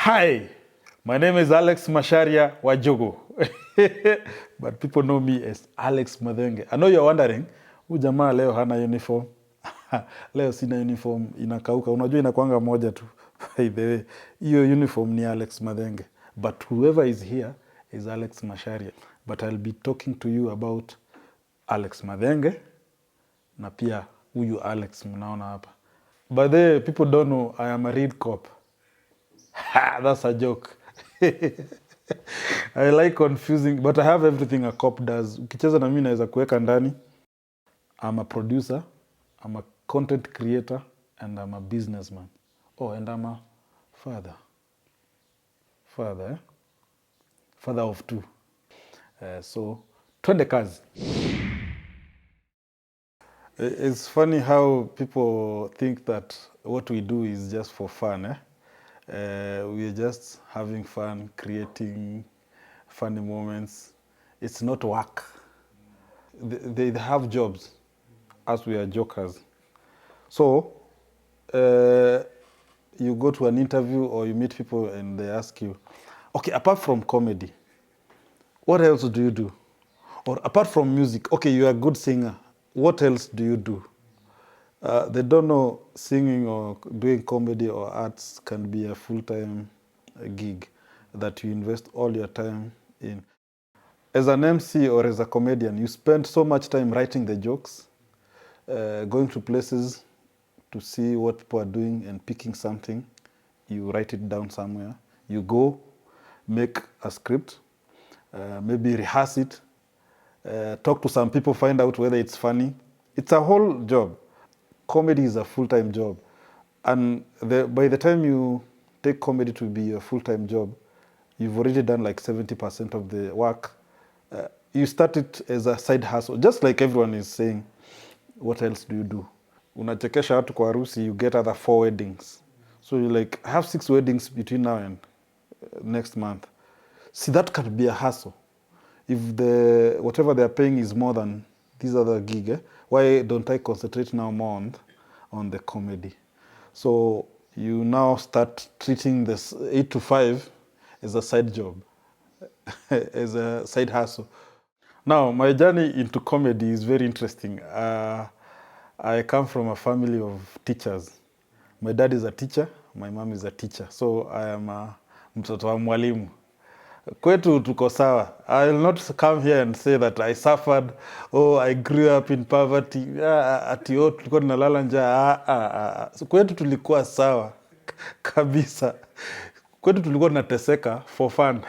Hi, my name is Alex Masharia Wajogo, but people know me as Alex Mathenge. I know you're wondering, huyu jamaa leo hana uniform. Leo sina uniform, inakauka. Unajua inakuanga moja tu. By the way, hiyo uniform ni Alex Mathenge. But whoever is here is Alex Masharia. But I'll be talking to you about Alex Mathenge na pia huyu Alex mnaona hapa. By the way, people don't know I am a real cop. That's a joke. I like confusing, but I have everything a cop does. Ukicheza na mimi naweza kuweka ndani. I'm a producer, I'm a content creator, and I'm a businessman. Oh, and I'm a father. Father of two. So, twende kazi. It's funny how people think that what we do is just for fun. We are just having fun, creating funny moments. It's not work. They have jobs, as we are jokers. So, you go to an interview or you meet people and they ask you, okay, apart from comedy, what else do you do? Or apart from music, okay, you're a good singer. What else do you do? They don't know singing or doing comedy or arts can be a full-time gig that you invest all your time in. As an MC or as a comedian, you spend so much time writing the jokes, going to places to see what people are doing and picking something. You write it down somewhere. You go, make a script, maybe rehearse it, talk to some people, find out whether it's funny. It's a whole job. Comedy is a full-time job. And by the time you take comedy to be a full-time job, you've already done like 70% of the work. You start it as a side hustle, just like everyone is saying. What else do you do? Unachekesha watu kwa harusi, you get other 4 weddings. So you like, I have 6 weddings between now and next month. See, that can be a hustle. If whatever they're paying is more than these other gig, why don't I concentrate now more on the comedy? So you now start treating this 8 to 5 as a side job, as a side hustle. Now, my journey into comedy is very interesting. I come from a family of teachers. My dad is a teacher, my mom is a teacher. So I am a mtoto wa mwalimu. Kwetu tuko sawa. I will not come here and say that I suffered, I grew up in poverty, ati tulikuwa tunalala njaa. So kwetu tulikuwa sawa kabisa. Kwetu tulikuwa tunateseka for fun.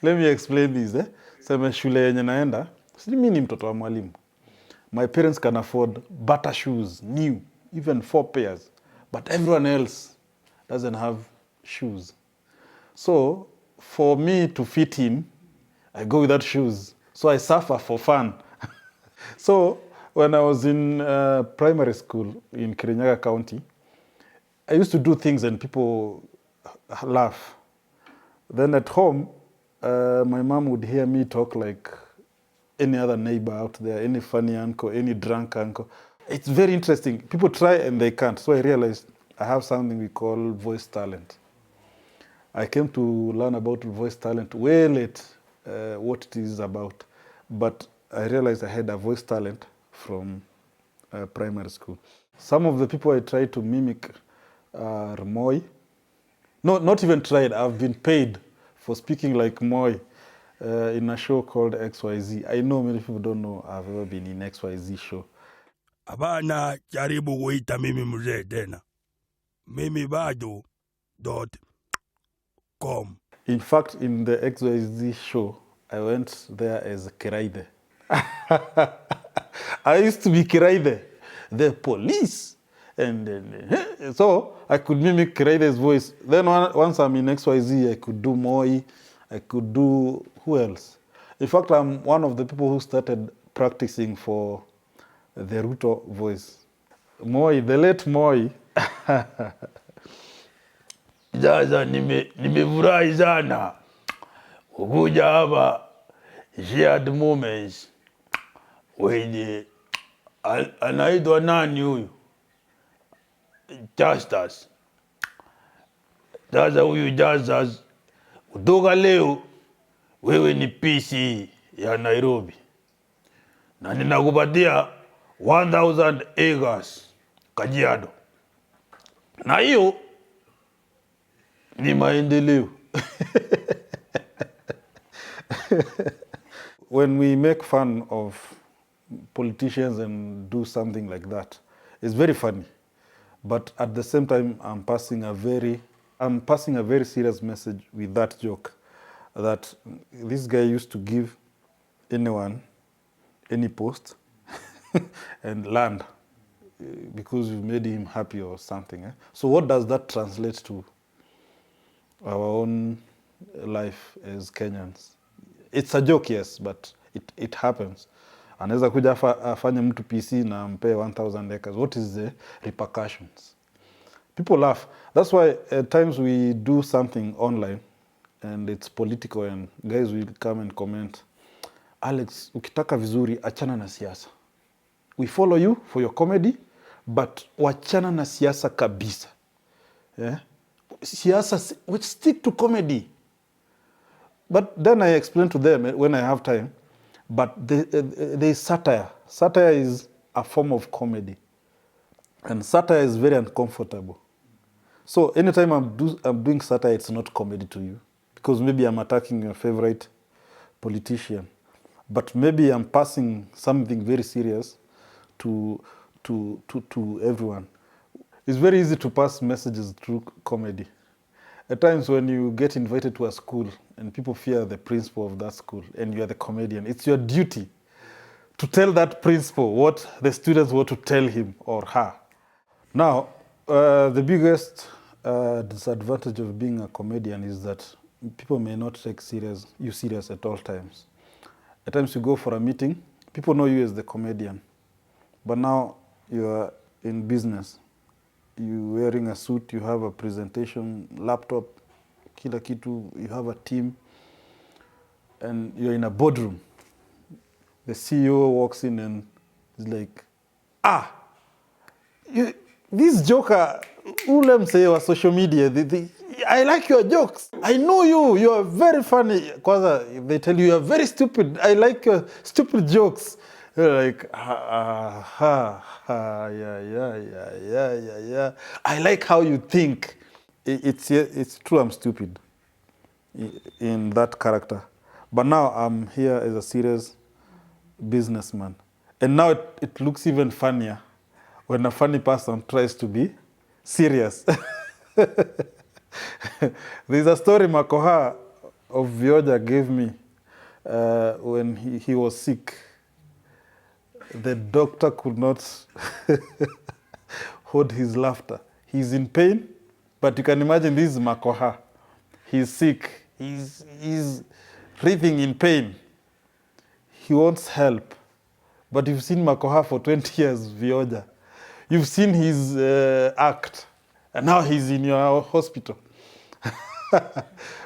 Let me explain this. Sema shule yenye naenda, mimi ni mtoto wa mwalimu. My parents can afford butter shoes, new, even 4 pairs. But everyone else doesn't have shoes. So, for me to fit in, I go without shoes. So I suffer for fun. So, when I was in primary school in Kirinyaga County, I used to do things and people laugh. Then at home, my mom would hear me talk like any other neighbor out there, any funny uncle, any drunk uncle. It's very interesting. People try and they can't. So I realized I have something we call voice talent. I came to learn about voice talent way late, what it is about. But I realized I had a voice talent from primary school. Some of the people I tried to mimic are Moi. No, not even tried. I've been paid for speaking like Moi in a show called XYZ. I know many people don't know I've ever been in XYZ show. Abana jaribu kuita mimi mzee tena. Mimi bado.com. In fact, in the XYZ show, I went there as Kiraide. I used to be Kiraide, the police. And then, so I could mimic Kiraide's voice. Then once I'm in XYZ, I could do Moi. I could do, who else? In fact, I'm one of the people who started practicing for the Ruto voice. Moi, the late Moi. Sasa nimefurahi sana kukuja hapa shared moments wenye anaitwa nani huyu? Justus. Sasa huyu Justus, kutoka leo wewe ni PC ya Nairobi na ninakupatia 1000 acres Kajiado, na hiyo ni maendeleo. When we make fun of politicians and do something like that, it's very funny. But at the same time, I'm passing a very serious message with that joke, that this guy used to give anyone any post and land because you made him happy or something. So what does that translate to our own life as Kenyans? It's a joke, yes, but it happens. Anaweza kuja afanye mtu PC na mpe 1000 acres. What is the repercussions? People laugh. That's why at times we do something online and it's political and guys will come and comment, Alex, ukitaka vizuri achana na siasa. We follow you for your comedy, but wachana na siasa kabisa. Yeah? Siasa, we stick to comedy. But then I explain to them when I have time, but there is satire. Satire is a form of comedy. And satire is very uncomfortable. So anytime I'm doing satire, it's not comedy to you. Because maybe I'm attacking your favorite politician. But maybe I'm passing something very serious to everyone. It's very easy to pass messages through comedy. At times when you get invited to a school and people fear the principal of that school and you are the comedian, it's your duty to tell that principal what the students want to tell him or her. Now, the biggest disadvantage of being a comedian is that people may not take you serious at all times. At times you go for a meeting, people know you as the comedian, but now you are in business. You wearing a suit, you have a presentation, laptop, kila kitu, you have a team, and you're in a boardroom. The CEO walks in and is like, this joker, ule msee wa social media, I like your jokes. I know you are very funny. Kwanza, they tell you are very stupid. I like your stupid jokes. You're like, yeah. I like how you think. It's true, I'm stupid in that character. But now I'm here as a serious businessman. And now it looks even funnier when a funny person tries to be serious. There's a story Makoha of Vioja gave me when he was sick. The doctor could not hold his laughter. He's in pain, but you can imagine this is Makoha. He's sick. He's breathing in pain. He wants help. But you've seen Makoha for 20 years, Vioja. You've seen his act. And now he's in your hospital.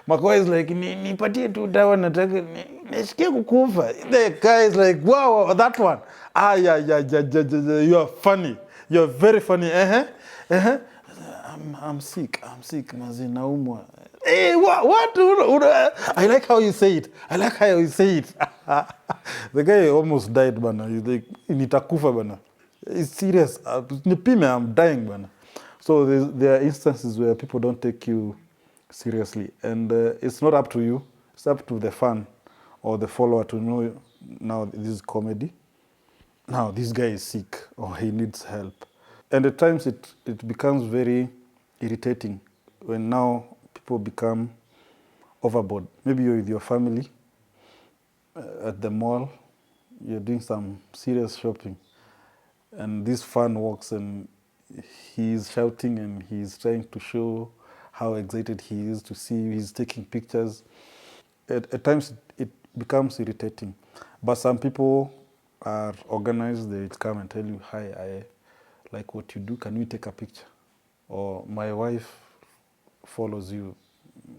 Makoha is like, nipatie tu dawa nataka, nisikia kukufa. The guy is like, wow, that one. Yeah, you are funny. You're very funny. I'm sick, mazi naumwa. Hey, what? I like how you say it. The guy almost died, bana. He's like, nitakufa, bana. It's serious. Nipime, I'm dying, bana. So there are instances where people don't take you seriously. And it's not up to you. It's up to the fan or the follower to know, now this is comedy. Now this guy is sick or he needs help. And at times it becomes very irritating when now people become overboard. Maybe you're with your family at the mall, you're doing some serious shopping, and this fan walks and he's shouting and he's trying to show how excited he is to see you. He's taking pictures. At times it becomes irritating. But some people are organized. They come and tell you, hi, I like what you do. Can we take a picture? Or my wife follows you.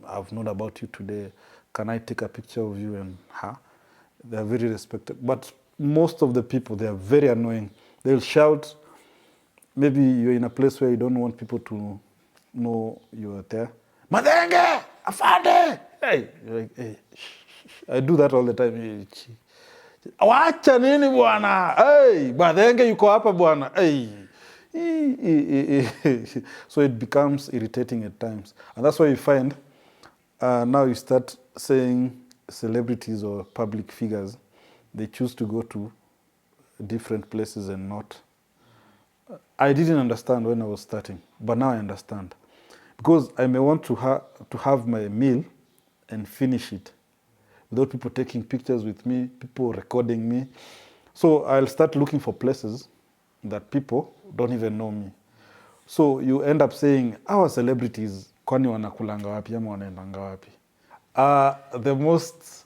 I've known about you today. Can I take a picture of you and her? They are very respected. But most of the people, they are very annoying. They'll shout. Maybe you're in a place where you don't want people to know you're there. Madenga, afande. Hey, like, hey, I do that all the time. Hey, wacha nini bwana? Hey, Madenga yuko hapa bwana. Hey. So it becomes irritating at times. And that's why you find now you start saying celebrities or public figures, they choose to go to different places and not. I didn't understand when I was starting, but now I understand. Because I may want to have my meal and finish it without people taking pictures with me, people recording me. So I'll start looking for places that people don't even know me. So you end up saying, our celebrities, kwani wanakulanga wapi ama wanaendanga wapi? The most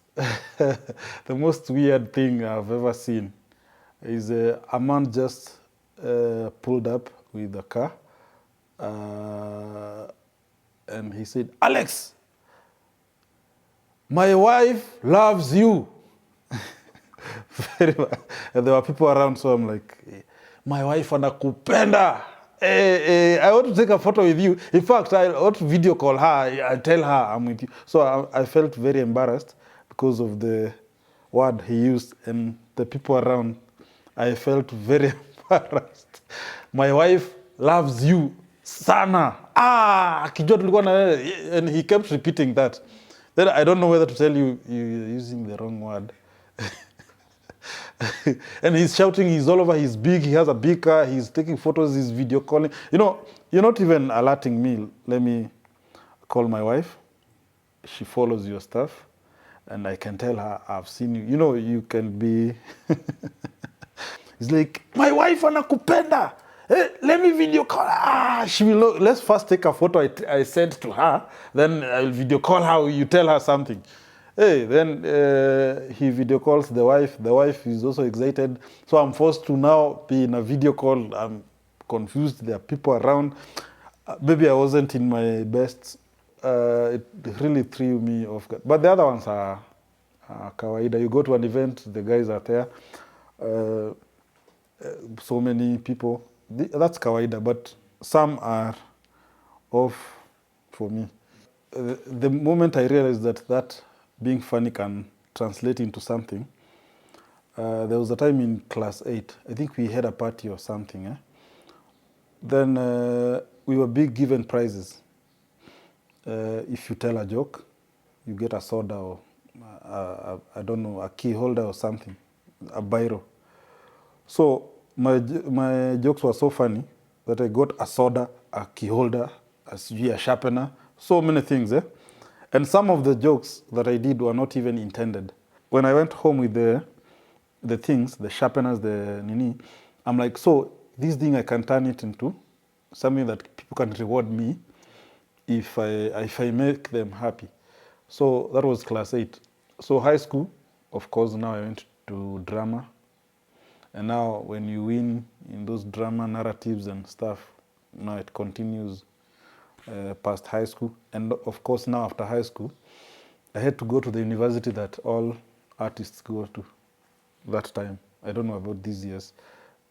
the most weird thing I've ever seen is a man just pulled up with a car and he said, Alex, my wife loves you. Very much. And there were people around, so I'm like, my wife anakupenda. I want to take a photo with you. In fact, I want to video call her. I tell her I'm with you. So I felt very embarrassed because of the word he used and the people around. I felt very embarrassed. My wife loves you sana. Akijua tulikuwa na wewe. And he kept repeating that. Then I don't know whether to tell you you're using the wrong word. And he's shouting, he's all over, he's big, he has a big car, he's taking photos, he's video calling. You know, you're not even alerting me. Let me call my wife. She follows your stuff. And I can tell her, I've seen you. You know, you can be... He's like, my wife anakupenda. Hey, let me video call. She will know. Let's first take a photo I sent to her. Then I'll video call her. You tell her something. Hey, then he video calls the wife. The wife is also excited. So I'm forced to now be in a video call. I'm confused. There are people around. Maybe I wasn't in my best. It really threw me off guard. But the other ones are kawaida. You go to an event, the guys are there. So many people. That's kawaida, but some are off for me. The moment I realized that being funny can translate into something, there was a time in class 8. I think we had a party or something. Then we were being given prizes. If you tell a joke, you get a soda or, I don't know, a key holder or something, a biro. So my jokes were so funny that I got a soda, a key holder, a sharpener, so many things. And some of the jokes that I did were not even intended. When I went home with the things, the sharpeners, the nini, I'm like, so this thing I can turn it into something that people can reward me if I make them happy. So that was class 8. So high school, of course, now I went to drama. And now when you win in those drama narratives and stuff, now it continues past high school. And of course now after high school, I had to go to the university that all artists go to that time. I don't know about these years.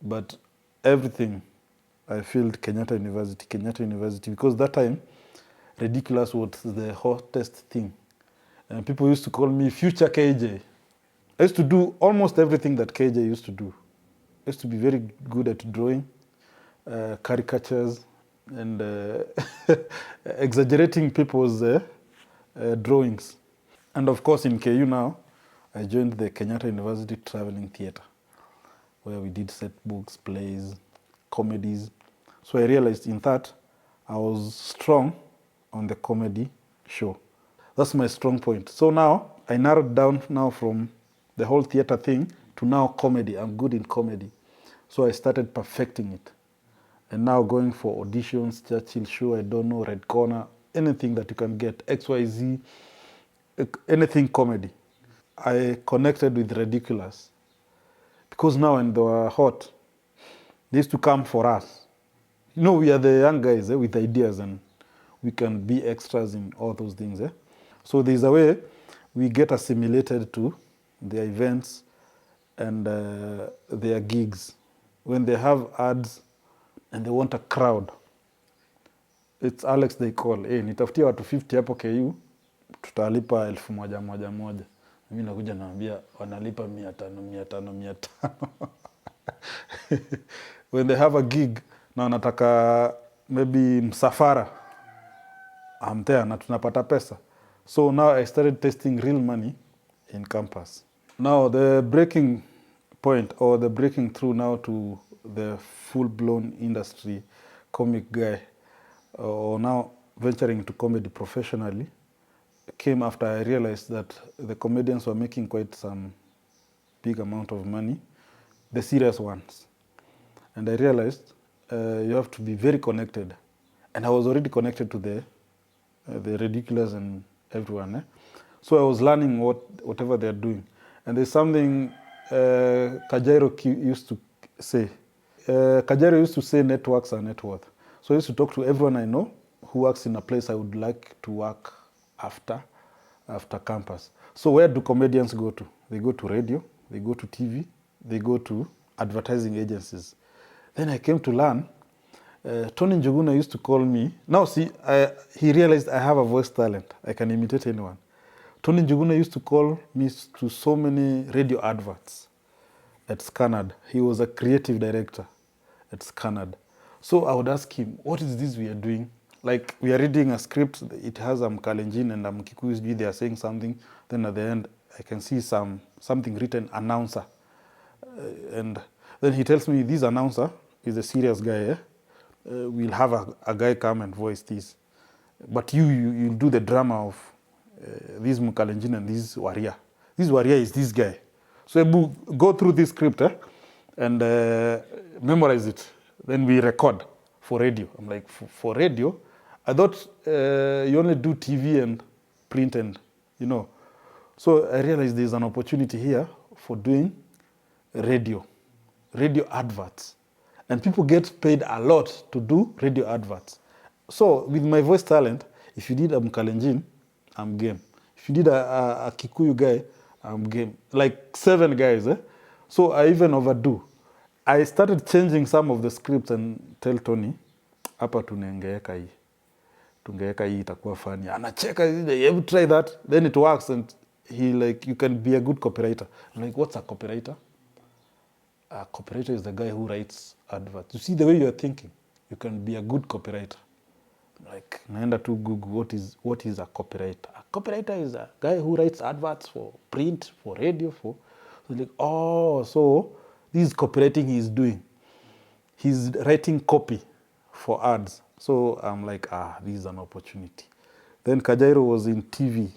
But everything, I filled Kenyatta University, because that time, ridiculous was the hottest thing. And people used to call me future KJ. I used to do almost everything that KJ used to do. I used to be very good at drawing, caricatures, and exaggerating people's drawings. And of course, in KU now, I joined the Kenyatta University Traveling Theatre, where we did set books, plays, comedies. So I realized in that I was strong on the comedy show. That's my strong point. So now I narrowed down now from the whole theater thing to now comedy. I'm good in comedy. So I started perfecting it. And now going for auditions, Churchill show, I don't know, Red Corner, anything that you can get, XYZ, anything comedy. I connected with Ridiculous. Because now when they were hot, they used to come for us. You know, we are the young guys with ideas and we can be extras in all those things. So there's a way we get assimilated to their events and their gigs. When they have ads and they want a crowd, It's Alex they call. Hey, nitafutia watu 50 hapo KU, tutalipa 1,000. Mimi nakuja naambia wanalipa 500. When they have a gig na wanataka maybe msafara, I'm there na tunapata pesa. So now I started testing real money in campus. Now the breaking point or the breaking through now to the full-blown industry comic guy or now venturing into comedy professionally came after I realized that the comedians were making quite some big amount of money, the serious ones. And I realized you have to be very connected. And I was already connected to the ridiculous and everyone. So I was learning whatever they're doing. And there's something Kajairo used to say. Kajairo used to say networks are net worth. So I used to talk to everyone I know who works in a place I would like to work after campus. So where do comedians go to? They go to radio, they go to TV, they go to advertising agencies. Then I came to learn, Tony Njuguna used to call me. Now see, he realized I have a voice talent. I can imitate anyone. Tony Njuguna used to call me to so many radio adverts at Scanad. He was a creative director at Scanad. So I would ask him, what is this we are doing? Like we are reading a script, it has Kalenjin and Kikuyu, they are saying something. Then at the end, I can see something written, announcer. And then he tells me, this announcer is a serious guy. We'll have a guy come and voice this. But you'll do the drama of this Mukalenjin and this warrior. This warrior is this guy. So go through this script and memorize it. Then we record for radio. I'm like, for radio? I thought you only do TV and print and, So I realized there's an opportunity here for doing radio adverts. And people get paid a lot to do radio adverts. So with my voice talent, if you did a Mkalenjin, I'm game. If you did a Kikuyu guy, I'm game. Like 7 guys. So I even overdo. I started changing some of the scripts and tell Tony, hapa tungeeka hii. Tungeeka hii itakuwa funny. Anacheka, you try that, then it works and he like, you can be a good copywriter. I'm like, what's a copywriter? A copywriter is the guy who writes adverts. You see the way you're thinking, you can be a good copywriter. Like, naenda to Google, what is a copywriter? A copywriter is a guy who writes adverts for print, for radio, so like, so this is copywriting he's doing. He's writing copy for ads. So I'm like, this is an opportunity. Then Kajairo was in TV.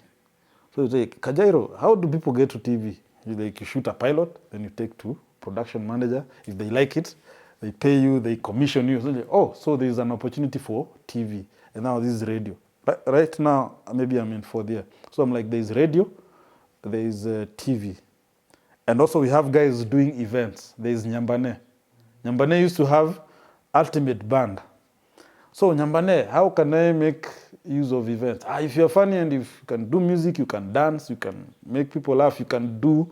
So he's like, Kajairo, how do people get to TV? He's like, you shoot a pilot, then you take to production manager. If they like it, they pay you, they commission you. So like, so there's an opportunity for TV. And now this is radio. Right now, maybe I'm in 4th year. So I'm like, there's radio, there's TV. And also we have guys doing events. There's Nyambane. Nyambane used to have ultimate band. So Nyambane, how can I make use of events? If you're funny and if you can do music, you can dance, you can make people laugh, you can do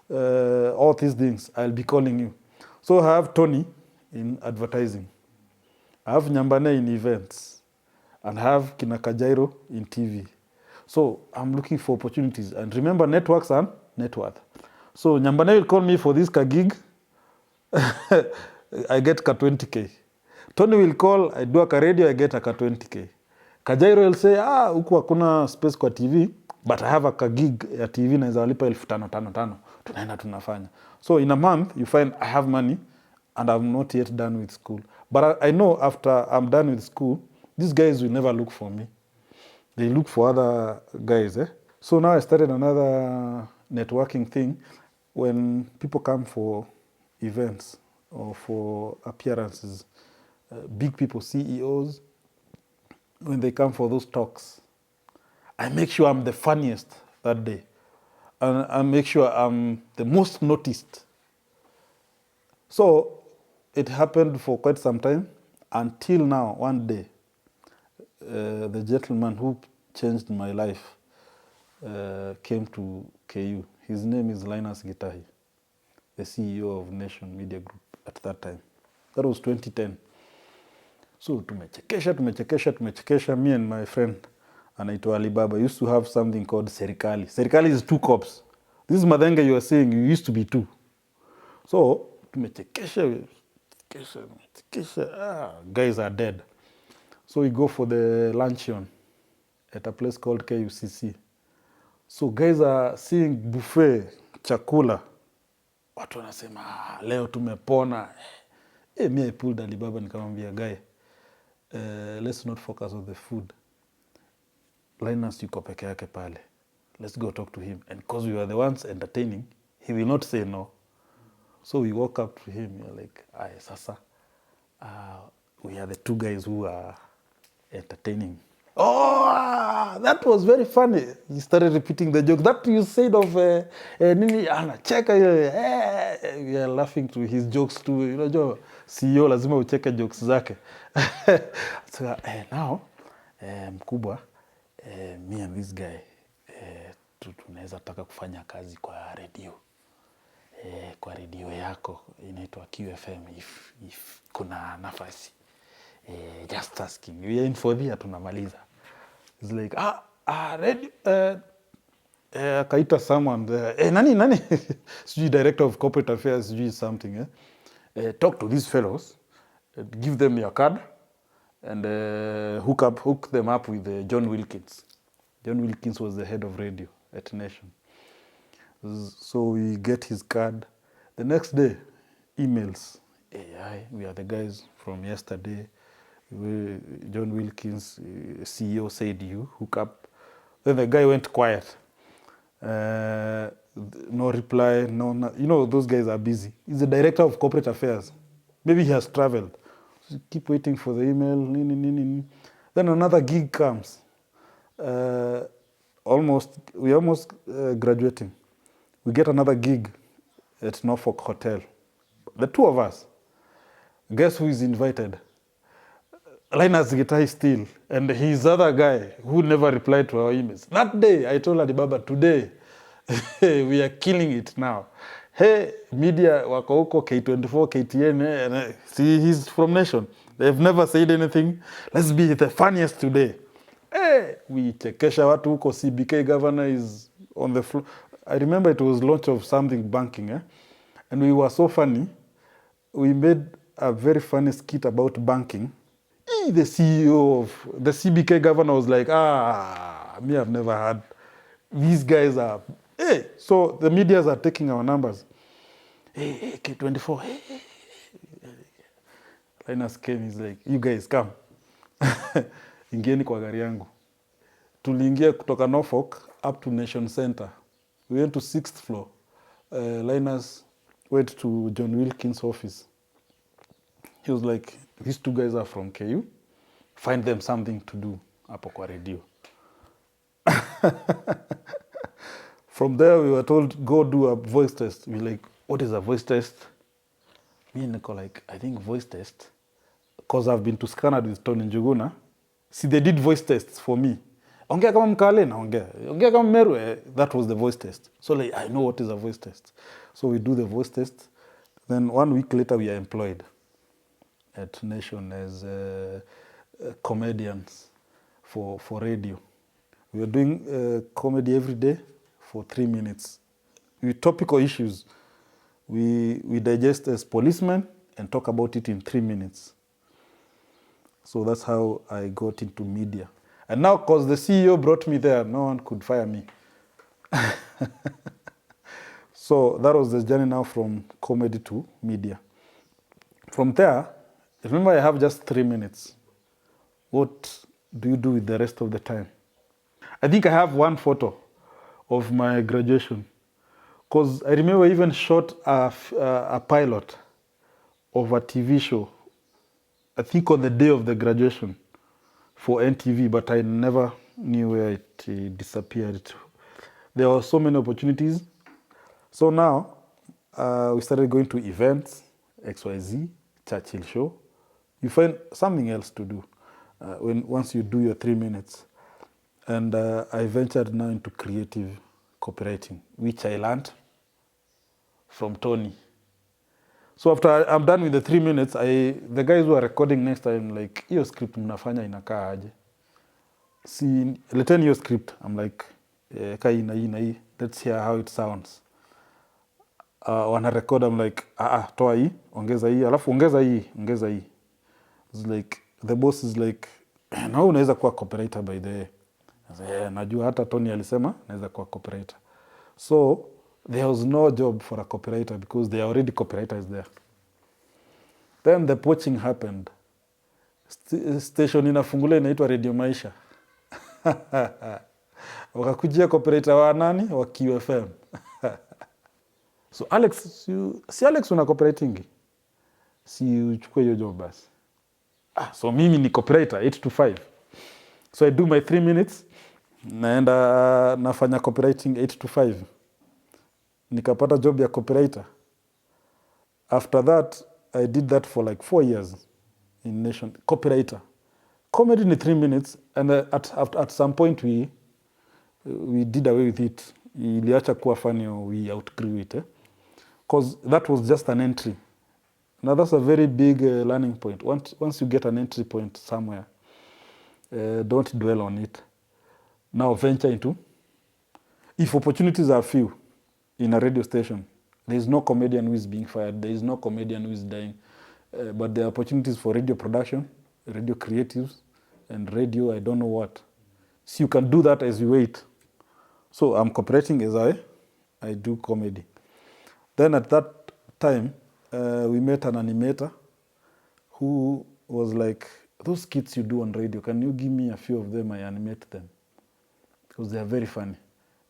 all these things, I'll be calling you. So I have Tony in advertising. I have Nyambane in events. And I have Kina Kajairo in TV. So I'm looking for opportunities. And remember, networks and net worth. So Nyambane will call me for this gig. I get 20K. Tony will call, I do a radio, I get 20K. Kajairo will say, huku hakuna space kwa TV, but I have a gig ya TV na walipa 5,500. Tunaenda tunafanya. So in a month, you find I have money and I'm not yet done with school. But I know after I'm done with school, these guys will never look for me. They look for other guys. So now I started another networking thing. When people come for events or for appearances, big people, CEOs, when they come for those talks, I make sure I'm the funniest that day. And I make sure I'm the most noticed. So it happened for quite some time until now, one day, the gentleman who changed my life came to KU. His name is Linus Gitahi, the CEO of Nation Media Group at that time. That was 2010. So tumechekesha. Me and my friend anaitwa Alibaba used to have something called serikali. Serikali is 2 cops. This is Madenga you are saying, you used to be 2. So tumechekesha, guys are dead. So we go for the luncheon at a place called KUCC. So guys are seeing buffet, chakula. Watu wanasema, leo tumepona. Me I pulled Alibaba nikamwambia, guy, let's not focus on the food. Linus yuko peke yake pale. Let's go talk to him. And because we were the ones entertaining, he will not say no. So we walk up to him. We're like, aye, sasa, we are the 2 guys who are entertaining. Oh, that was very funny. He started repeating the joke. That you said of, nini, anacheka. We are laughing to his jokes too. You know, CEO lazima ucheke jokes zake. So, now, Mkubwa, me and this guy, tunaweza taka kufanya kazi kwa radio. Kwa radio yako inaitwa QFM if kuna nafasi. Just asking. We are in for the tunamaliza. It's like, radio, akaita someone, nani? Sijui director of corporate affairs, sijui something, talk to these fellows, give them your card, and hook them up with John Wilkins. John Wilkins was the head of radio at Nation. So we get his card. The next day, emails. Hi, we are the guys from yesterday. John Wilkins, CEO, said you hook up. Then the guy went quiet. No reply. No, you know, those guys are busy. He's the director of corporate affairs. Maybe he has traveled. So keep waiting for the email. Then another gig comes. We're almost graduating. We get another gig at Norfolk Hotel. The 2 of us. Guess who is invited? Linus guitar still, and his other guy who never replied to our emails. That day, I told Alibaba, today, we are killing it now. Hey, media, wako huko, K24, KTN, see, he's from Nation. They've never said anything. Let's be the funniest today. Hey, we chekesha watu huko, CBK governor is on the floor. I remember it was launch of something banking, and we were so funny. We made a very funny skit about banking. The CEO of the CBK governor was like, me, I've never had. These guys are, so the medias are taking our numbers. Hey, K24, hey. Linus came, he's like, you guys come. Ingieni kwa gari yangu. Tuliingia kutoka Norfolk up to Nation Center. We went to 6th floor. Linus went to John Wilkins' office. He was like, these 2 guys are from KU. Find them something to do hapo kwa radio. From there, we were told, go do a voice test. We were like, what is a voice test? Me and Nico like, I think voice test. Because I've been to Scanad with Tony Njuguna. See, they did voice tests for me. Ongea kama Mkale na ongea. Ongea kama Meru. That was the voice test. So like, I know what is a voice test. So we do the voice test. Then 1 week later, we are employed at Nation as comedians for radio. We were doing comedy every day for 3 minutes. With topical issues, we digest as policemen and talk about it in 3 minutes. So that's how I got into media. And now, because the CEO brought me there, no one could fire me. So that was the journey now from comedy to media. From there, remember I have just 3 minutes. What do you do with the rest of the time? I think I have one photo of my graduation. Because I remember I even shot a pilot of a TV show, I think on the day of the graduation for NTV, but I never knew where it disappeared. There were so many opportunities. So now we started going to events, XYZ, Churchill Show. You find something else to do once you do your 3 minutes. And I ventured now into creative copywriting, which I learned from Tony. So after I'm done with the 3 minutes, the guys who are recording next time, like, hiyo script mnafanya inakaa aje? See, leteni hiyo script. I'm like, kaa hii na hii na hii. Let's hear how it sounds. Wana record, I'm like, toa hii, ongeza hii, alafu ongeza hii. It's like, the boss is like, na unaweza kuwa copywriter by the way. Najua hata Tony alisema, naweza kuwa copywriter. So, there was no job for a copywriter because there are already copywriters there. Then the poaching happened. Station inafunguliwa inaitwa Radio Maisha. Wakakujia copywriter wa nani? Wa QFM. So Alex, si Alex una copywriting? Si uchukue hiyo job basi. So mimi ni copywriter 8 to 5. So I do my 3 minutes. Naenda nafanya copywriting 8 to 5. Nikapata job ya copywriter. After that, I did that for like 4 years in Nation. Copywriter. Comedy in 3 minutes, and at some point we did away with it. Iliacha kuwa funny, or we outgrew it. Because that was just an entry. Now that's a very big learning point. Once you get an entry point somewhere, don't dwell on it. Now venture into. If opportunities are few in a radio station, there is no comedian who is being fired. There is no comedian who is dying. But there are opportunities for radio production, radio creatives, and radio I don't know what. So you can do that as you wait. So I'm cooperating as I do comedy. Then at that time, we met an animator who was like, those skits you do on radio, can you give me a few of them? I animate them. Because they are very funny.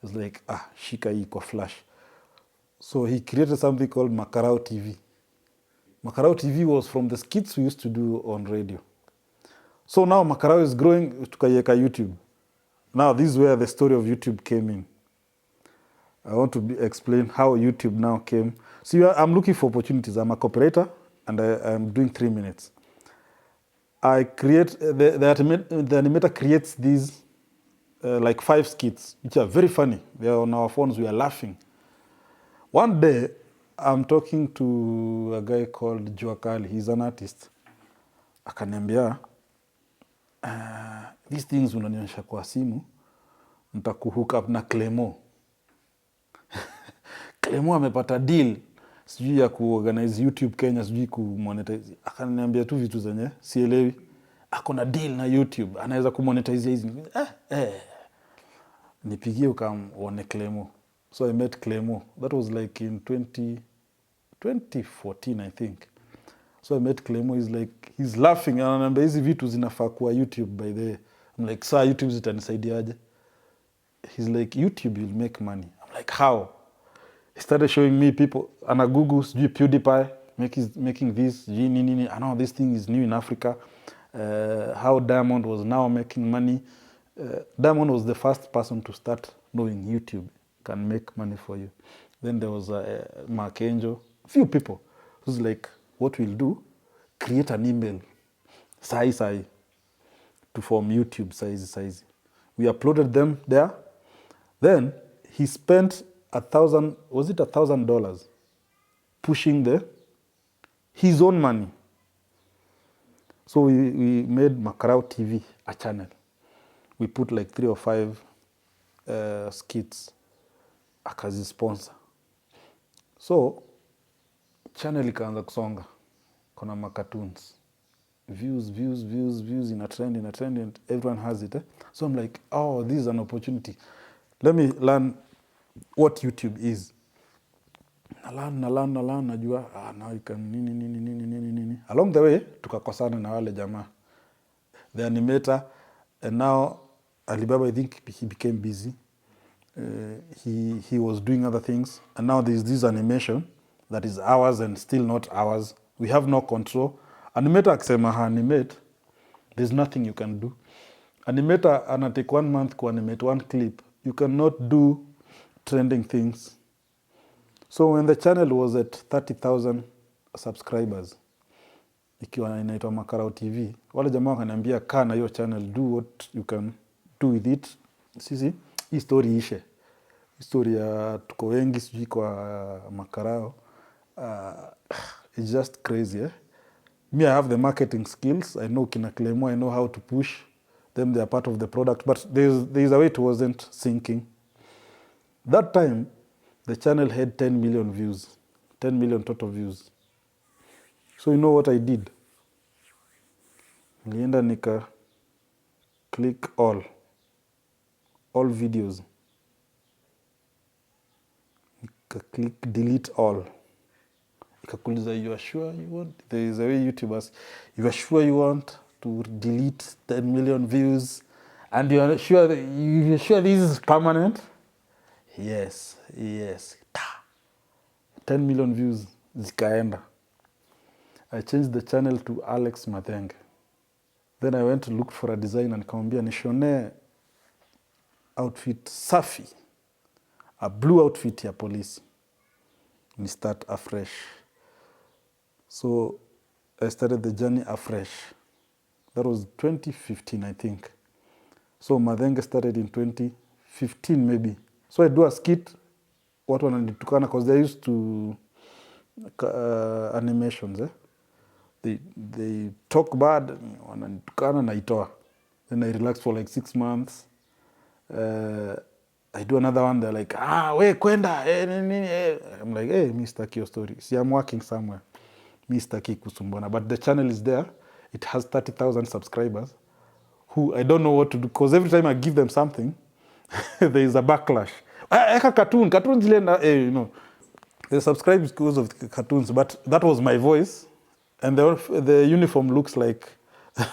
It's like, shika hii kwa flash. So he created something called Makarao TV. Makarao TV was from the skits we used to do on radio. So now Makarao is growing, tukaiweka YouTube. Now this is where the story of YouTube came in. I want to explain how YouTube now came. See, I'm looking for opportunities. I'm a copywriter and I'm doing 3 minutes. I create, the animator creates these like 5 skits, which are very funny. They are on our phones, we are laughing. One day, I'm talking to a guy called Joash. He's an artist. Akaniambia, these things unanionyesha kwa simu, nitakuhook up na Clemo. Clemo amepata deal, sijui ya kuorganize YouTube Kenya, sijui kumonetize. Akaniambia tu vitu zenye, sielewi. Ako na deal na YouTube, anaweza kumonetize hizi. Nipigie ukamwone Clemo. So I met Clemo. That was like in 2014, I think. So I met Clemo. He's laughing. Ananiambia hizi vitu zinafaa kwa YouTube by the way. I'm like, saa YouTube zitanisaidiaje? He's like, YouTube will make money. I'm like, how? He started showing me people. Ana Google, sijui PewDiePie, making this, nini. I know this thing is new in Africa. How Diamond was now making money. Diamond was the first person to start knowing YouTube can make money for you. Then there was Mark Angel, a few people who's like, what we'll do, create an email, sai, to form YouTube size. We uploaded them there. Then he spent $1,000 pushing his own money. So we made Makarao TV a channel. We put like 3 or 5 skits. Akazi sponsor. So channel ikaanza kusonga. Kuna cartoons. Views in a trend, and everyone has it. So I'm like, oh, this is an opportunity. Let me learn what YouTube is. Nalan, najua, now you can nini. Along the way, tukakosana na wale jamaa. The animator, and now Alibaba, I think he became busy. He was doing other things. And now there's this animation that is ours and still not ours. We have no control. Animator akisema animate, there's nothing you can do. Animator anatake 1 month to animate 1 clip. You cannot do trending things. So when the channel was at 30,000 subscribers, ikiwa inaitwa Makarao TV, wale jamaa wakaniambia kaa na hiyo channel, do what you can do with it. Sisi, hii story ishe. Story ya tuko wengi sijui kwa Makarao. It's just crazy. Me, I have the marketing skills. I know Kina Clemo, I know how to push them. They are part of the product. But there's a way it wasn't sinking. That time, the channel had 10 million views. 10 million total views. So you know what I did? Nilienda nika click all videos. Nika click delete all. Ikakuliza, you are sure you want? There is a way YouTubers, you are sure you want to delete 10 million views and you are sure this is permanent? Yes. 10 million views zikaenda. I changed the channel to Alex Mathenge. Then I went to look for a design and nikamwambia nishone outfit safi, a blue outfit ya polisi. We start afresh. So I started the journey afresh. That was 2015, I think. So Mathenge started in 2015 maybe. So I do a skit, watu wananitukana because they're used to animations. They talk bad, wananitukana naitoa. Then I relax for like 6 months. I do another one, they're like, we kwenda. I'm like, hey, mi sitaki your story. See, I'm working somewhere. Mi sitaki kusumbana. But the channel is there. It has 30,000 subscribers who I don't know what to do. Because every time I give them something, there is a backlash. Eka cartoons zile, you know. They subscribe because of the cartoons, but that was my voice. And the uniform looks like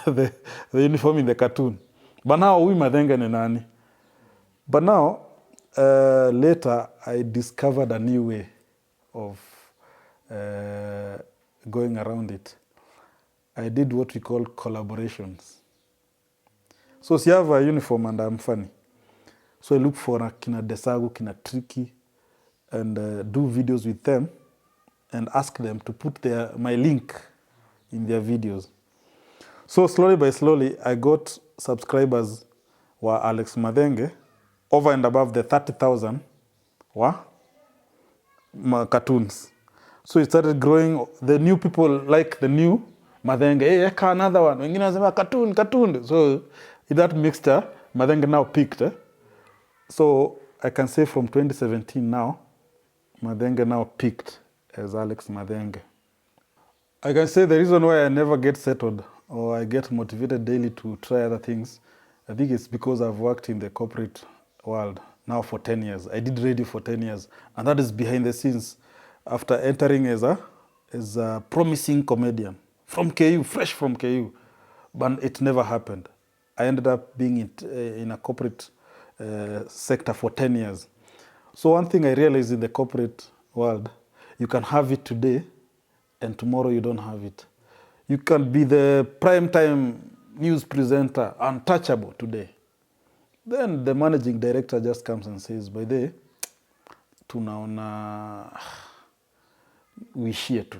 the uniform in the cartoon. But now, we Mathenge ni nani? But now, later, I discovered a new way of going around it. I did what we call collaborations. So, see, I have a uniform and I'm funny. So I look for a kina Desagu, kina Tricky, and do videos with them and ask them to put my link in their videos. So slowly by slowly, I got subscribers were Alex Mathenge, over and above the 30,000 were cartoons. So it started growing. The new people like the new Mathenge. Hey, eka another one. Wengine wanasema cartoon. So in that mixture, Mathenge now peaked. So I can say from 2017 now, Mathenge now peaked as Alex Mathenge. I can say the reason why I never get settled or I get motivated daily to try other things, I think it's because I've worked in the corporate world now for 10 years. I did radio for 10 years, and that is behind the scenes after entering as a promising comedian from KU, fresh from KU, but it never happened. I ended up being in a corporate sector for 10 years. So one thing I realized in the corporate world, you can have it today and tomorrow you don't have it. You can be the primetime news presenter, untouchable today. Then the managing director just comes and says, by the way, tunaona uishie tu.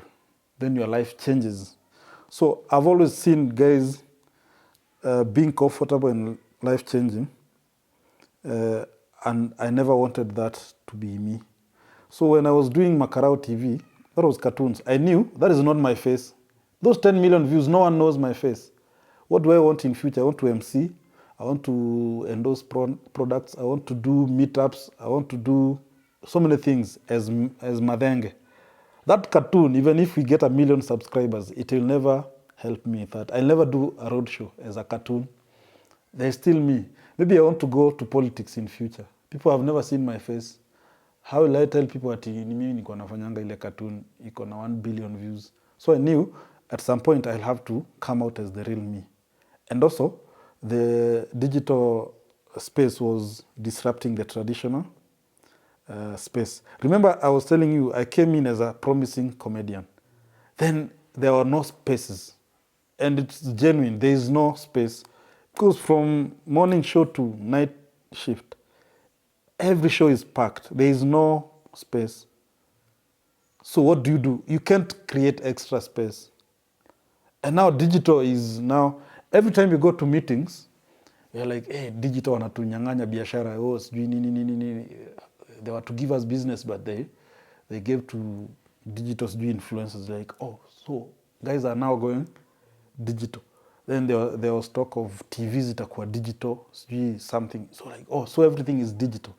Then your life changes. So I've always seen guys being comfortable and life changing. And I never wanted that to be me. So when I was doing Makarao TV, that was cartoons. I knew that is not my face. Those 10 million views, no one knows my face. What do I want in future? I want to MC. I want to endorse products. I want to do meetups. I want to do so many things as Mathenge. That cartoon, even if we get 1 million subscribers, it will never help me with that. I'll never do a roadshow as a cartoon. There's still me. Maybe I want to go to politics in future. People have never seen my face. How will I tell people ati ni mimi niko nafanyanga ile cartoon iko na 1 billion views? So I knew at some point I'll have to come out as the real me. And also, the digital space was disrupting the traditional space. Remember, I was telling you, I came in as a promising comedian. Then there were no spaces. And it's genuine. There is no space. Because from morning show to night shift, every show is packed. There is no space. So what do? You can't create extra space. And now digital is now, every time you go to meetings, you're like, hey, digital wanatunyang'anya biashara, sijui nini. They were to give us business, but they gave to digital influencers, like, oh, so guys are now going digital. Then there was talk of TVs itakuwa digital, something. So like, oh, so everything is digital.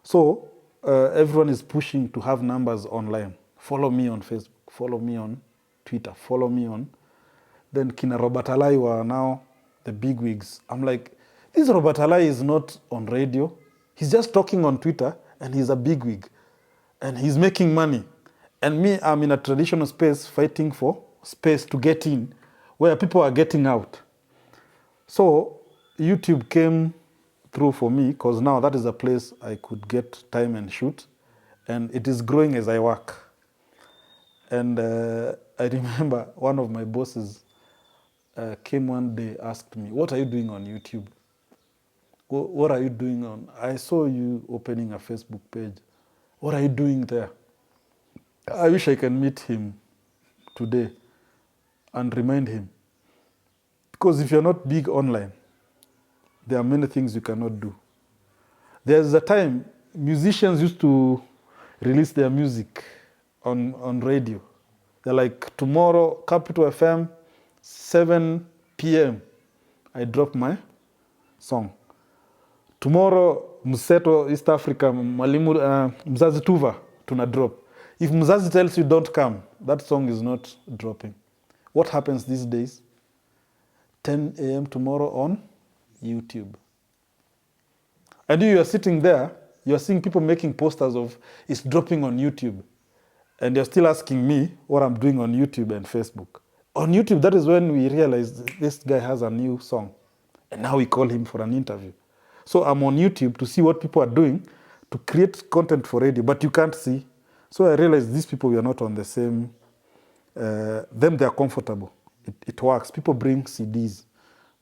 So everyone is pushing to have numbers online. Follow me on Facebook, follow me on Twitter, follow me on. Then Kina Robert Alai were now the big wigs. I'm like, this Robert Alai is not on radio. He's just talking on Twitter and he's a big wig. And he's making money. And me, I'm in a traditional space fighting for space to get in where people are getting out. So YouTube came through for me because now that is a place I could get time and shoot. And it is growing as I work. And I remember one of my bosses came one day, asked me, what are you doing on YouTube? What are you doing on? I saw you opening a Facebook page. What are you doing there? I wish I can meet him today and remind him. Because if you're not big online, there are many things you cannot do. There's a time musicians used to release their music on radio. They're like, tomorrow, Capital FM, 7 p.m., I drop my song. Tomorrow, Mseto, East Africa, Mwalimu, Mzazi Tuva, tuna drop. If Mzazi tells you don't come, that song is not dropping. What happens these days? 10 a.m. tomorrow on YouTube. And you are sitting there, you are seeing people making posters of it's dropping on YouTube. And you're still asking me what I'm doing on YouTube and Facebook. On YouTube, that is when we realized this guy has a new song. And now we call him for an interview. So I'm on YouTube to see what people are doing to create content for radio, but you can't see. So I realized these people were not on the same, them they are comfortable. It works. People bring CDs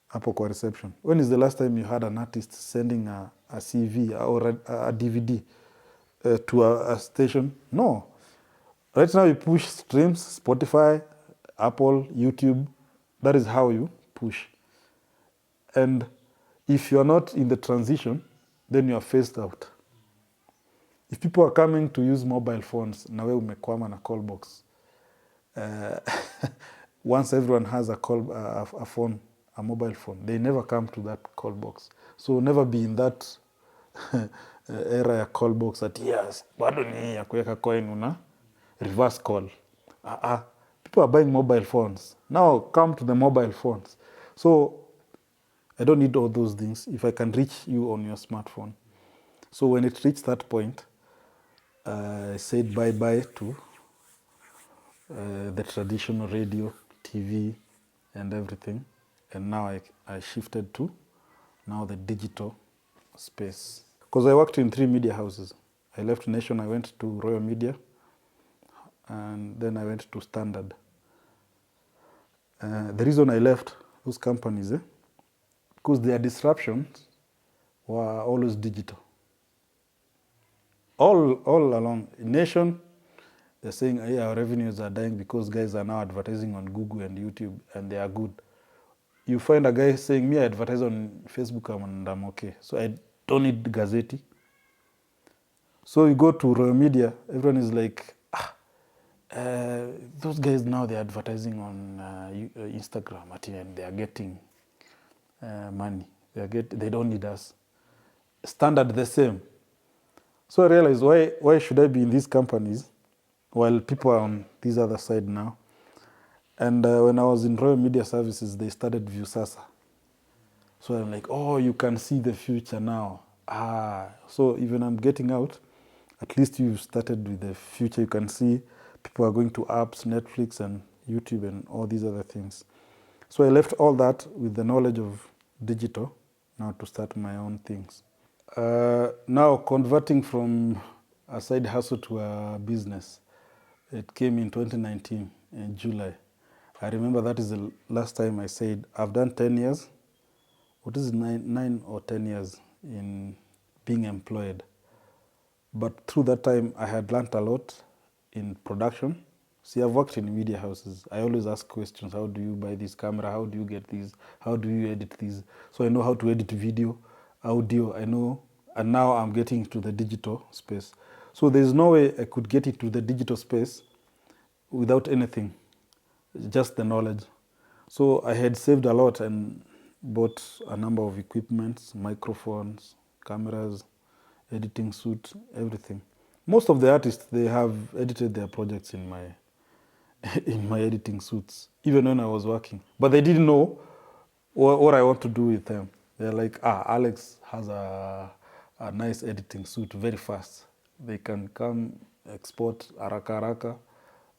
hapo kwa reception. When is the last time you had an artist sending a CV or a DVD to a station? No. Right now you push streams, Spotify, Apple, YouTube. That is how you push. And if you are not in the transition, then you are phased out. If people are coming to use mobile phones, nawe umekwama na call box. Once everyone has a phone, a mobile phone, they never come to that call box. So never be in that era ya call box that yes, bado ni ya kuweka coin una reverse call. People are buying mobile phones. Now come to the mobile phones. So I don't need all those things if I can reach you on your smartphone. So when it reached that point, I said bye-bye to the traditional radio, TV, and everything. And now I shifted to now the digital space. Because I worked in 3 media houses. I left Nation, I went to Royal Media, and then I went to Standard. The reason I left those companies, because their disruptions were always digital. All along. In Nation, they're saying, hey, our revenues are dying because guys are now advertising on Google and YouTube, and they are good. You find a guy saying, me, I advertise on Facebook and I'm okay. So I don't need Gazeti. So you go to Royal Media, everyone is like, those guys now they're advertising on Instagram and they are getting money. They don't need us. Standard the same. So I realized why should I be in these companies while people are on this other side now? And when I was in Royal Media Services, they started Viusasa. So I'm like, oh, you can see the future now. So even I'm getting out, at least you've started with the future. You can see people are going to apps, Netflix and YouTube and all these other things. So I left all that with the knowledge of digital now to start my own things. Now converting from a side hustle to a business, it came in 2019 in July. I remember that is the last time I said, I've done 10 years. What is it, 9 or 10 years in being employed. But through that time, I had learned a lot in production. See, I've worked in media houses. I always ask questions. How do you buy this camera? How do you get these? How do you edit these? So I know how to edit video, audio, I know. And now I'm getting to the digital space. So there's no way I could get into the digital space without anything, just the knowledge. So I had saved a lot and bought a number of equipments, microphones, cameras, editing suite, everything. Most of the artists, they have edited their projects in my in my editing suits, even when I was working. But they didn't know what I want to do with them. They're like, Alex has a nice editing suit, very fast. They can come export haraka haraka,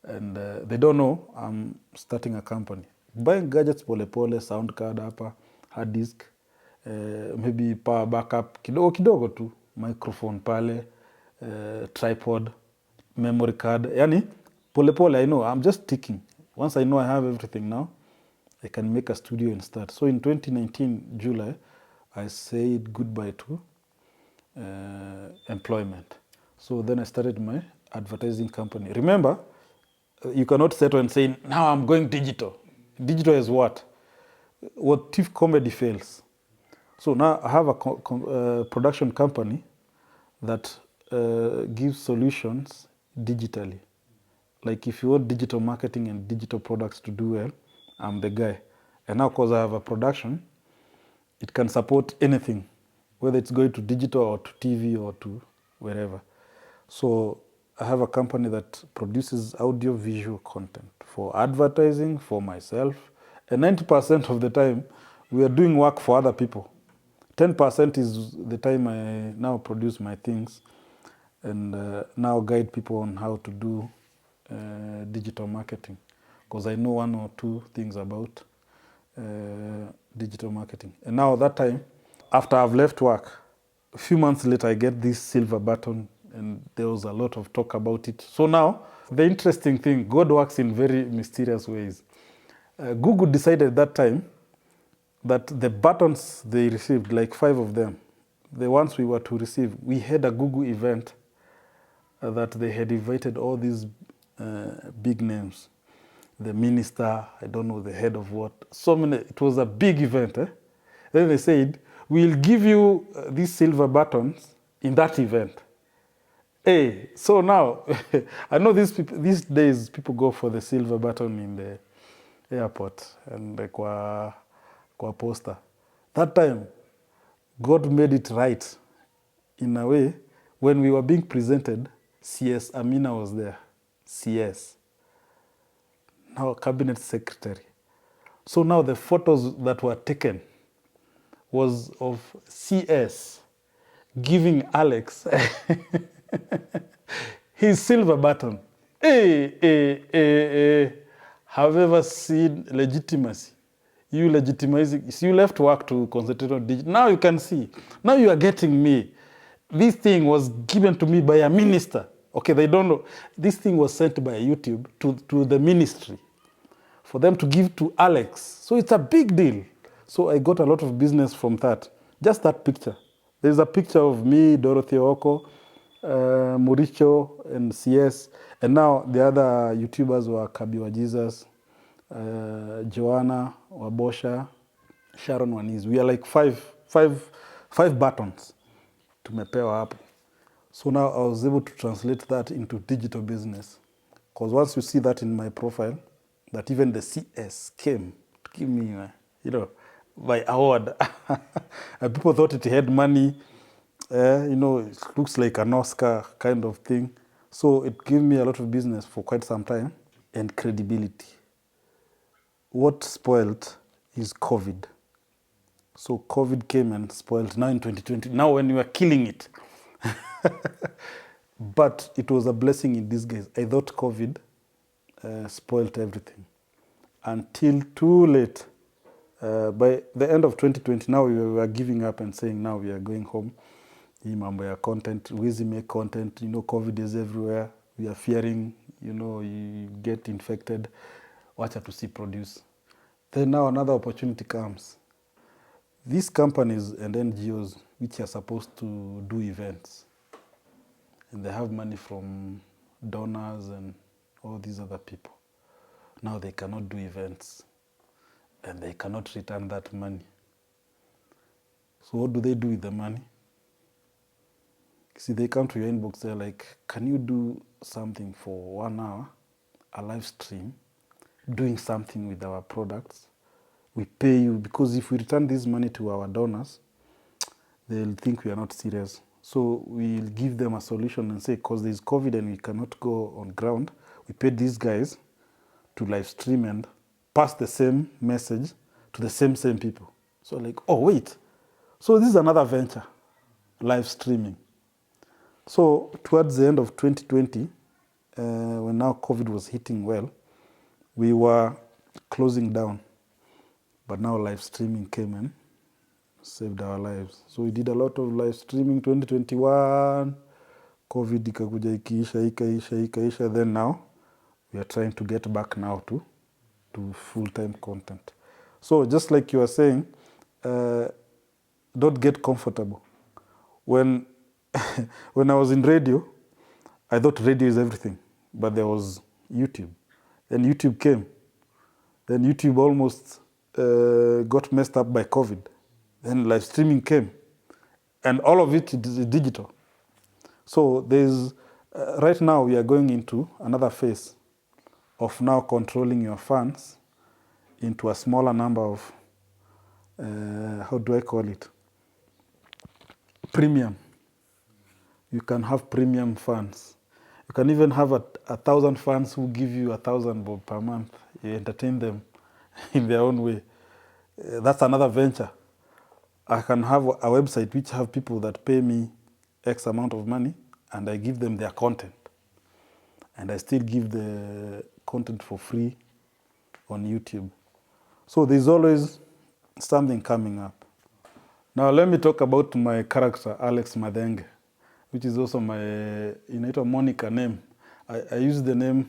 and they don't know I'm starting a company. Buying gadgets pole pole, sound card hapa, hard disk, maybe power backup, kidogo kidogo tu, microphone pale, tripod, memory card. Yani, pole pole, I know, I'm just ticking. Once I know I have everything now, I can make a studio and start. So in 2019, July, I said goodbye to employment. So then I started my advertising company. Remember, you cannot settle and say, now I'm going digital. Digital is what? What if comedy fails? So now I have a production company that gives solutions digitally. Like if you want digital marketing and digital products to do well, I'm the guy. And now because I have a production, it can support anything, whether it's going to digital or to TV or to wherever. So I have a company that produces audio visual content for advertising, for myself. And 90% of the time, we are doing work for other people. 10% is the time I now produce my things and now guide people on how to do digital marketing. Because I know one or two things about digital marketing. And now that time, after I've left work, a few months later, I get this silver button and there was a lot of talk about it. So now, the interesting thing, God works in very mysterious ways. Google decided that time that the buttons they received, like 5 of them, the ones we were to receive, we had a Google event that they had invited all these big names. The minister, I don't know, the head of what, so many, it was a big event. Then they said, we'll give you these silver buttons in that event. Hey, so now, I know these days people go for the silver button in the airport and kwa poster. That time, God made it right in a way. When we were being presented, CS Amina was there. CS. Now cabinet secretary. So now the photos that were taken was of CS giving Alex his silver button. Have you ever seen legitimacy? You legitimizing, you left work to concentrate on digital. Now you can see. Now you are getting me. This thing was given to me by a minister. Okay, they don't know. This thing was sent by YouTube to the ministry for them to give to Alex. So it's a big deal. So I got a lot of business from that. Just that picture. There's a picture of me, Dorothy Oko, Muricho, and CS. And now the other YouTubers were Kabiwa Jesus, Joanna, Wabosha, Sharon Waniz. We are like five buttons. Tumepewa hapo. So now I was able to translate that into digital business. Because once you see that in my profile, that even the CS came to give me, my award. And people thought it had money. It looks like an Oscar kind of thing. So it gave me a lot of business for quite some time and credibility. What spoiled is COVID. So COVID came and spoiled now in 2020. Now when you are killing it. But it was a blessing in disguise. I thought COVID spoiled everything. Until too late. By the end of 2020, now we were giving up and saying, now we are going home. Hii mambo ya content, we make content, COVID is everywhere. We are fearing, you get infected. Wacha to see produce. Then now another opportunity comes. These companies and NGOs, which are supposed to do events, and they have money from donors and all these other people. Now they cannot do events and they cannot return that money. So what do they do with the money? See, they come to your inbox, they're like, can you do something for 1 hour a live stream doing something with our products. We pay you, because if we return this money to our donors, they'll think we are not serious. So we'll give them a solution and say, because there's COVID and we cannot go on ground, we paid these guys to live stream and pass the same message to the same people. So like, oh wait, so this is another venture, live streaming. So towards the end of 2020, when now COVID was hitting well, we were closing down. But now live streaming came and saved our lives. So we did a lot of live streaming 2021. COVID ikakuja ikaisha. Then now we are trying to get back now to full-time content. So just like you are saying, don't get comfortable. When when I was in radio, I thought radio is everything, but there was YouTube. Then YouTube came. Then YouTube almost got messed up by COVID. Then live streaming came. And all of it is digital. So there's, right now we are going into another phase of now controlling your funds into a smaller number of, how do I call it? Premium. You can have premium funds. You can even have 1,000 fans who give you 1,000 bob per month. You entertain them in their own way. That's another venture. I can have a website which have people that pay me X amount of money and I give them their content. And I still give the content for free on YouTube. So there's always something coming up. Now let me talk about my character, Alex Mathenge, which is also my Monica name. I use the name,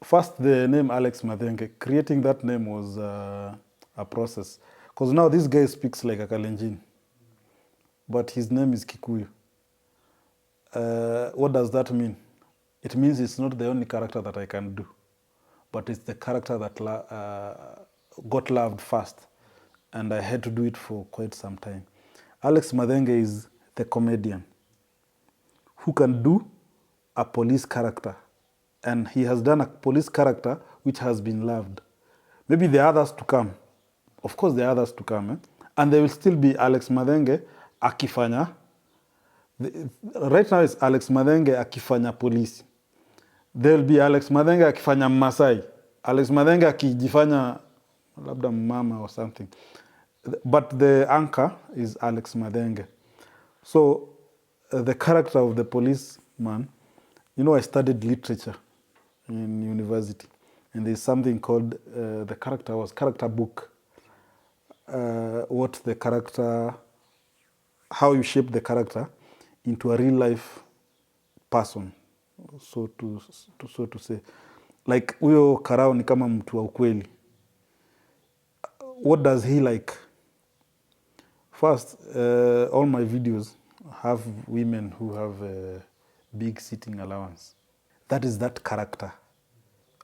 first the name Alex Mathenge. Creating that name was a process. Because now this guy speaks like a Kalenjin, but his name is Kikuyu. What does that mean? It means it's not the only character that I can do, but it's the character that got loved first, and I had to do it for quite some time. Alex Mathenge is the comedian who can do a police character, and he has done a police character which has been loved. Maybe there are others to come. Of course, there are others to come, and there will still be Alex Mathenge akifanya. Right now it's Alex Mathenge akifanya polisi. There will be Alex Mathenge akifanya Masai. Alex Mathenge akijifanya labda mama or something. But the anchor is Alex Mathenge. So the character of the policeman, I studied literature in university, and there's something called the character book. What the character, how you shape the character into a real life person, so to say. Like huyo Karao ni kama mtu wa ukweli. What does he like? First, all my videos have women who have a big sitting allowance. That is that character.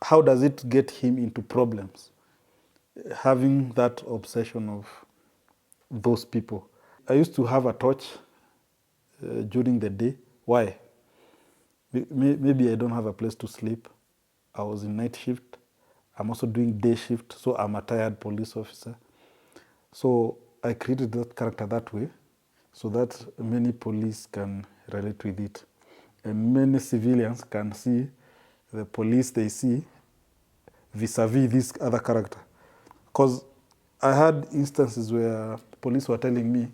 How does it get him into problems? Having that obsession of those people. I used to have a torch during the day. Why? Maybe I don't have a place to sleep. I was in night shift. I'm also doing day shift, so I'm a tired police officer. So I created that character that way so that many police can relate with it. And many civilians can see the police they see vis-a-vis this other character. Because I had instances where police were telling me,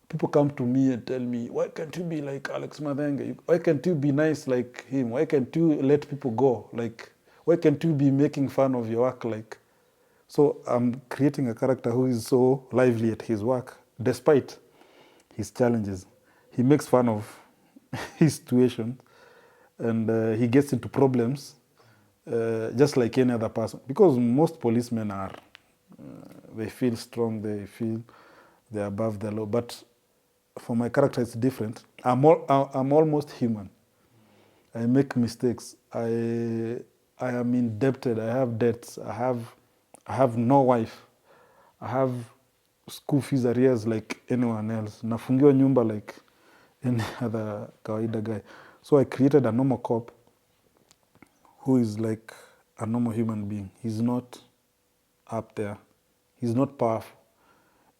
people come to me and tell me, why can't you be like Alex Mathenge? Why can't you be nice like him? Why can't you let people go? Like, why can't you be making fun of your work? Like, so I'm creating a character who is so lively at his work, despite his challenges. He makes fun of his situation, and he gets into problems just like any other person. Because most policemen are, they feel strong, they feel they're above the law. But for my character, it's different. I'm almost human. I make mistakes. I am indebted. I have debts. I have no wife. I have school fees arrears like anyone else. Nafungiwa nyumba like any other kawaida guy. So I created a normal cop who is like a normal human being. He's not up there. He's not powerful.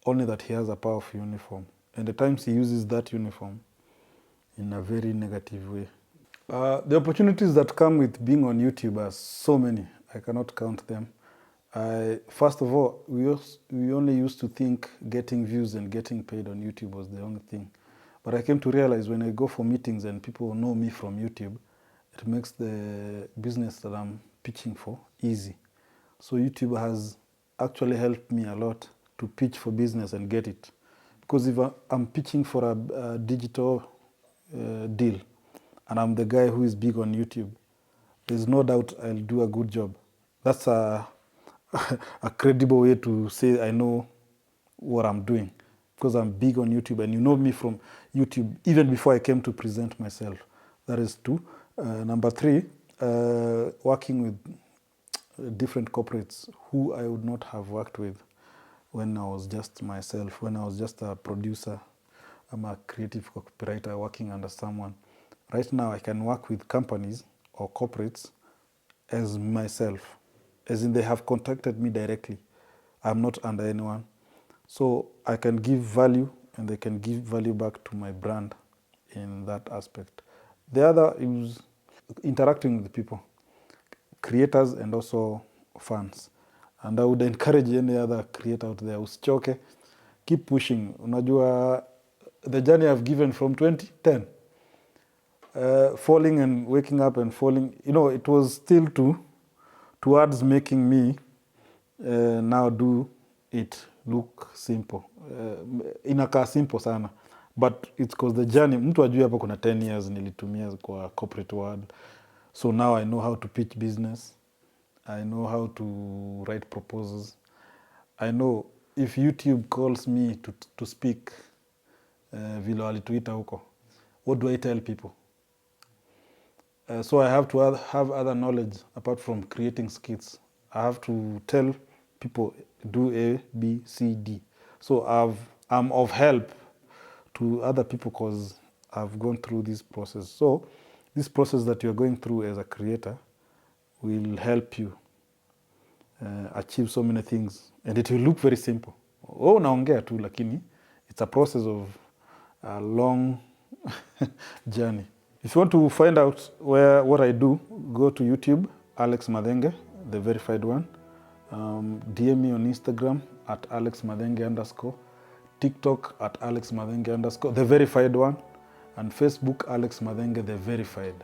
Only that he has a powerful uniform. And at times he uses that uniform in a very negative way. The opportunities that come with being on YouTube are so many. I cannot count them. First of all, we only used to think getting views and getting paid on YouTube was the only thing. But I came to realize when I go for meetings and people know me from YouTube, it makes the business that I'm pitching for easy. So YouTube has actually helped me a lot to pitch for business and get it. Because if I'm pitching for a digital deal and I'm the guy who is big on YouTube, there's no doubt I'll do a good job. That's a credible way to say I know what I'm doing, because I'm big on YouTube and you know me from YouTube even before I came to present myself. That is 2. Number 3, working with different corporates who I would not have worked with when I was just myself, when I was just a producer. I'm a creative copywriter working under someone. Right now I can work with companies or corporates as myself, as in they have contacted me directly. I'm not under anyone. So I can give value and they can give value back to my brand in that aspect. The other is interacting with people, creators and also fans. And I would encourage any other creator out there, usichoke, keep pushing. Unajua, the journey I've given from 2010, falling and waking up and falling, it was still towards making me now do it look simple. Inakaa simple sana, but it's because the journey, mtu ajui hapa kuna 10 years nilitumia kwa corporate world. So now I know how to pitch business. I know how to write proposals. I know if YouTube calls me to speak, vile walituita huko, what do I tell people? So I have to have other knowledge apart from creating skits. I have to tell people do A, B, C, D. So I'm of help to other people because I've gone through this process. So this process that you're going through as a creator will help you achieve so many things, and it will look very simple. Naongea tu, lakini it's a process of a long journey. If you want to find out what I do, go to YouTube, Alex Mathenge, the verified one. DM me on Instagram at Alex Mathenge _, TikTok at Alex Mathenge _, the verified one, and Facebook, Alex Mathenge, the verified.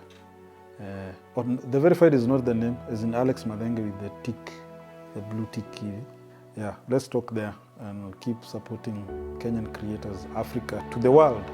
The verified is not the name, as in Alex Mathenge with the tick, the blue tick key. Yeah, let's talk there and keep supporting Kenyan creators, Africa, to the world.